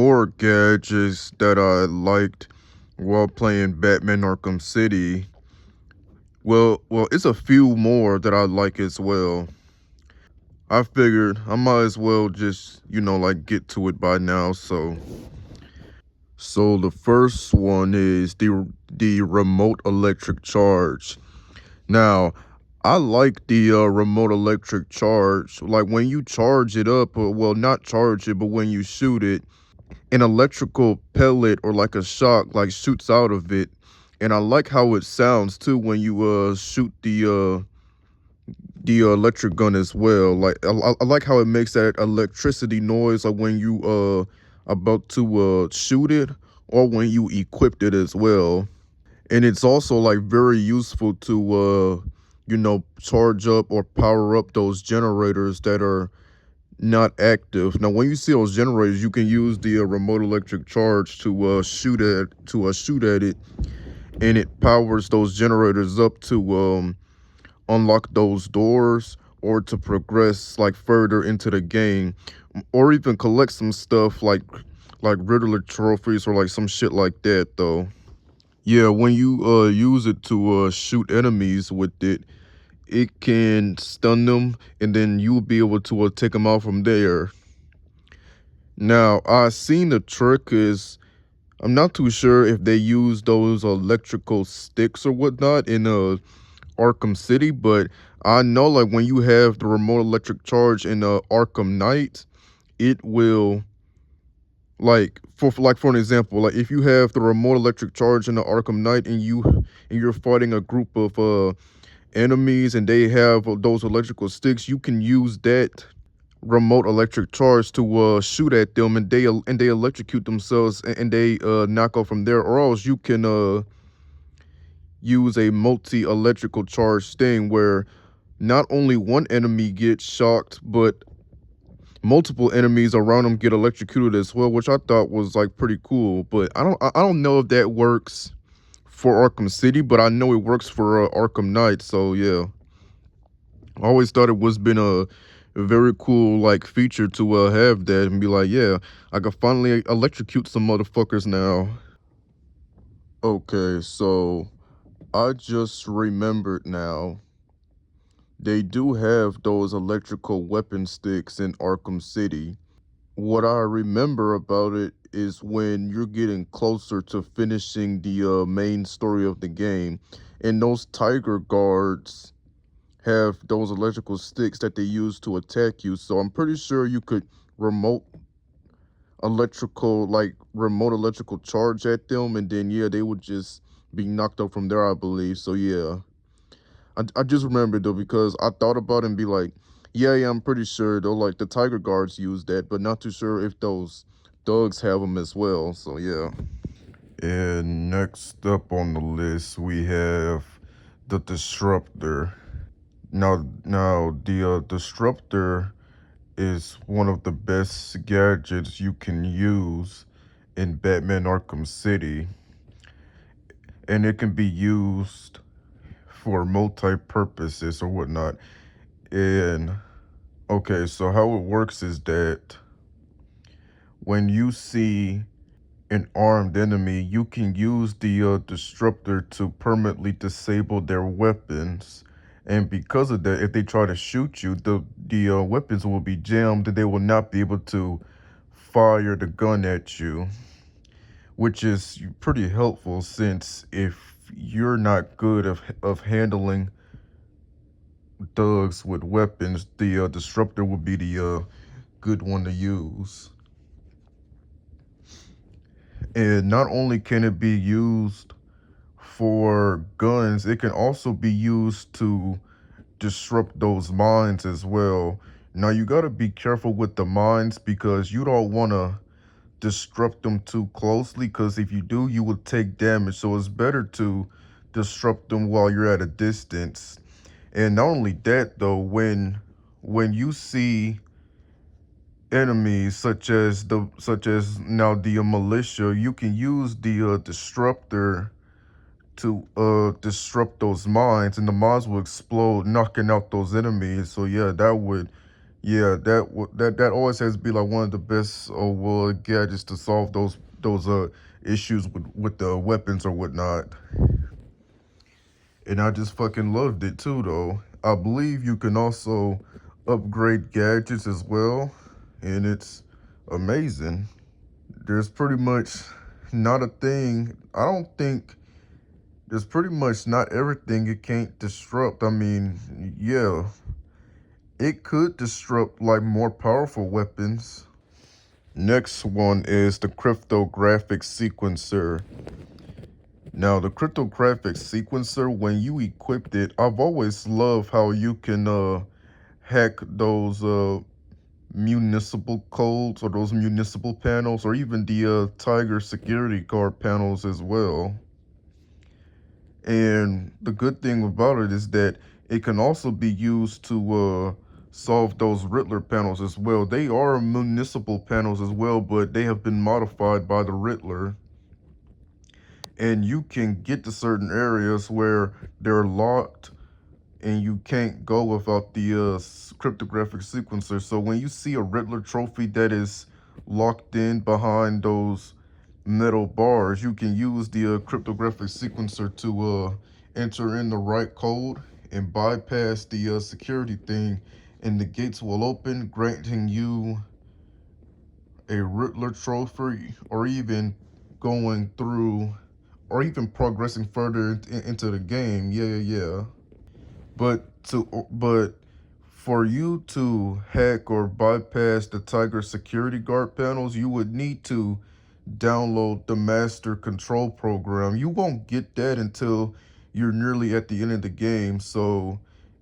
more gadgets that I liked while playing Batman Arkham City. Well, it's a few more that I like as well. I figured I might as well just, like get to it by now. So the first one is the remote electric charge. Now, I like the remote electric charge. Like when you charge it up, or well, not charge it, but when you shoot it, an electrical pellet or like a shock like shoots out of it, and I like how it sounds too when you shoot the electric gun as well. Like I like how it makes that electricity noise like when you about to shoot it, or when you equipped it as well. And it's also like very useful to charge up or power up those generators that are not active. Now, when you see those generators, you can use the remote electric charge to shoot at it, and it powers those generators up to unlock those doors or to progress like further into the game, or even collect some stuff like Riddler trophies or like some shit like that. Though, yeah, when you use it to shoot enemies with it, it can stun them, and then you'll be able to take them out from there. Now, I seen the trick is I'm not too sure if they use those electrical sticks or whatnot in Arkham City, but I know like when you have the remote electric charge in Arkham Knight, it will for an example, like if you have the remote electric charge in the Arkham Knight and you're fighting a group of enemies and they have those electrical sticks, you can use that remote electric charge to shoot at them, and they electrocute themselves, and they knock off from there. Or else you can use a multi electrical charge thing where not only one enemy gets shocked, but multiple enemies around them get electrocuted as well, which I thought was like pretty cool. But I don't know if that works for Arkham City, but I know it works for Arkham Knight. So yeah, I always thought it was been a very cool like feature to have that and be like, yeah, I can finally electrocute some motherfuckers now. Okay, so I just remembered now. They do have those electrical weapon sticks in Arkham City. What I remember about it is when you're getting closer to finishing the main story of the game, and those tiger guards have those electrical sticks that they use to attack you. So I'm pretty sure you could remote remote electrical charge at them, and then yeah, they would just be knocked up from there, I believe. So yeah, I just remembered though because I thought about it and be like, yeah, I'm pretty sure though, like the tiger guards use that, but not too sure if those thugs have them as well. So yeah. And next up on the list, we have the disruptor. Now the disruptor is one of the best gadgets you can use in Batman Arkham City, and it can be used for multi-purposes or whatnot. And okay, so how it works is that when you see an armed enemy, you can use the disruptor to permanently disable their weapons. And because of that, if they try to shoot you, the weapons will be jammed and they will not be able to fire the gun at you, which is pretty helpful since if you're not good of handling thugs with weapons, the disruptor would be the good one to use. And not only can it be used for guns, it can also be used to disrupt those mines as well. Now you got to be careful with the mines because you don't want to disrupt them too closely, because if you do, you will take damage. So it's better to disrupt them while you're at a distance. And not only that though, when you see enemies such as now the militia, you can use the disruptor to disrupt those mines, and the mines will explode, knocking out those enemies. So yeah, that would Yeah, that always has to be like one of the best gadgets to solve those issues with the weapons or whatnot. And I just fucking loved it too, though. I believe you can also upgrade gadgets as well, and it's amazing. There's pretty much not a thing. I don't think there's pretty much not everything it can't disrupt. I mean, yeah, it could disrupt like more powerful weapons. Next one is the cryptographic sequencer. Now, the cryptographic sequencer, when you equipped it, I've always loved how you can hack those municipal codes or those municipal panels or even the Tiger security guard panels as well. And the good thing about it is that it can also be used to solve those Riddler panels as well. They are municipal panels as well, but they have been modified by the Riddler. And you can get to certain areas where they're locked and you can't go without the cryptographic sequencer. So when you see a Riddler trophy that is locked in behind those metal bars, you can use the cryptographic sequencer to enter in the right code and bypass the security thing, and the gates will open, granting you a Riddler trophy, or even going through, or even progressing further into the game. Yeah. But for you to hack or bypass the Tiger security guard panels, you would need to download the master control program. You won't get that until you're nearly at the end of the game. So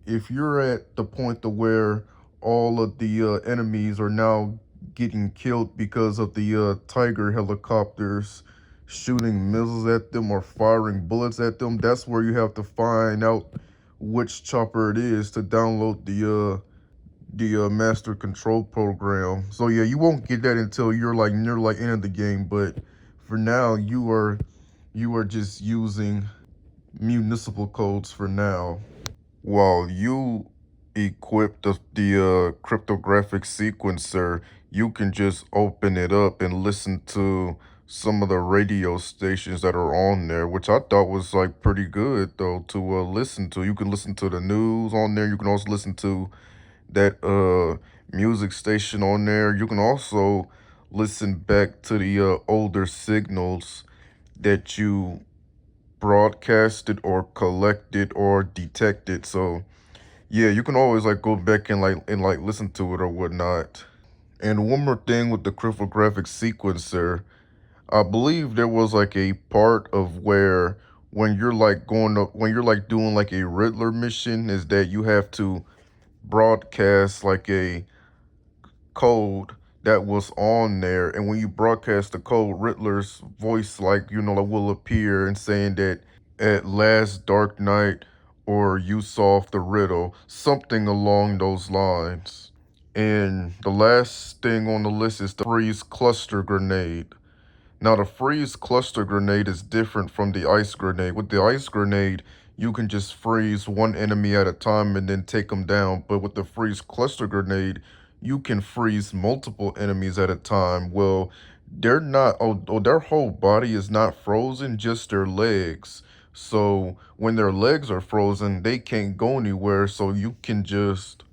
if you're at the point to where all of the enemies are now getting killed because of the Tiger helicopters shooting missiles at them or firing bullets at them, that's where you have to find out which chopper it is to download the master control program. So yeah, you won't get that until you're like near like end of the game. But for now, you are just using municipal codes for now. While you equip the cryptographic sequencer, you can just open it up and listen to some of the radio stations that are on there, which I thought was like pretty good though to listen to. You can listen to the news on there. You can also listen to that music station on there. You can also listen back to the older signals that you broadcasted or collected or detected. So yeah, you can always like go back and like listen to it or whatnot. And one more thing with the cryptographic sequencer, I believe there was like a part of where when you're like when you're like doing like a Riddler mission, is that you have to broadcast like a code that was on there, and when you broadcast the code, Riddler's voice like will appear and saying that at last dark night, or you solved the riddle, something along those lines. And the last thing on the list is the freeze cluster grenade. Now, the freeze cluster grenade is different from the ice grenade. With the ice grenade, you can just freeze one enemy at a time and then take them down. But with the freeze cluster grenade, you can freeze multiple enemies at a time. Well, they're not, their whole body is not frozen, just their legs. So when their legs are frozen, they can't go anywhere. So you can just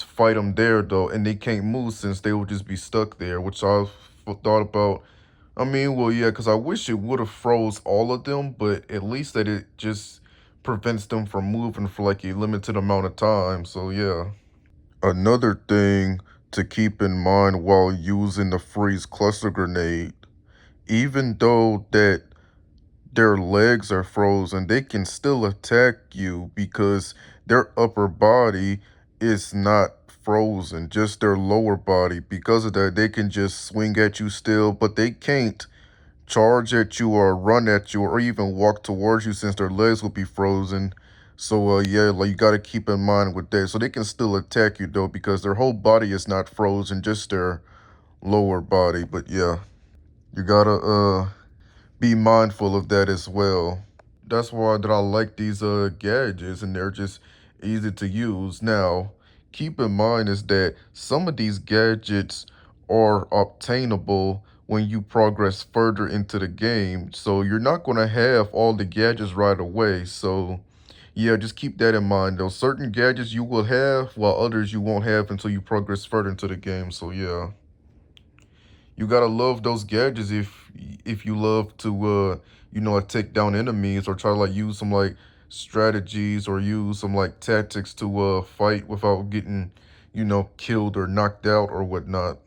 fight them there though, and they can't move since they will just be stuck there, which I've thought about. I mean, well, yeah, because I wish it would have froze all of them, but at least that it just prevents them from moving for like a limited amount of time. So yeah. Another thing to keep in mind while using the freeze cluster grenade, even though that their legs are frozen, they can still attack you because their upper body is not frozen, just their lower body. Because of that, they can just swing at you still, but they can't charge at you or run at you or even walk towards you since their legs will be frozen. So yeah, like you gotta keep in mind with that. So they can still attack you though because their whole body is not frozen, just their lower body. But yeah, you gotta be mindful of that as well. That's why that I like these gadgets, and they're just easy to use. Now, keep in mind is that some of these gadgets are obtainable when you progress further into the game. So you're not going to have all the gadgets right away. So yeah, just keep that in mind. Though certain gadgets you will have, while others you won't have until you progress further into the game. So yeah, you gotta love those gadgets if you love to like take down enemies or try to like use some like strategies or use some like tactics to fight without getting killed or knocked out or whatnot.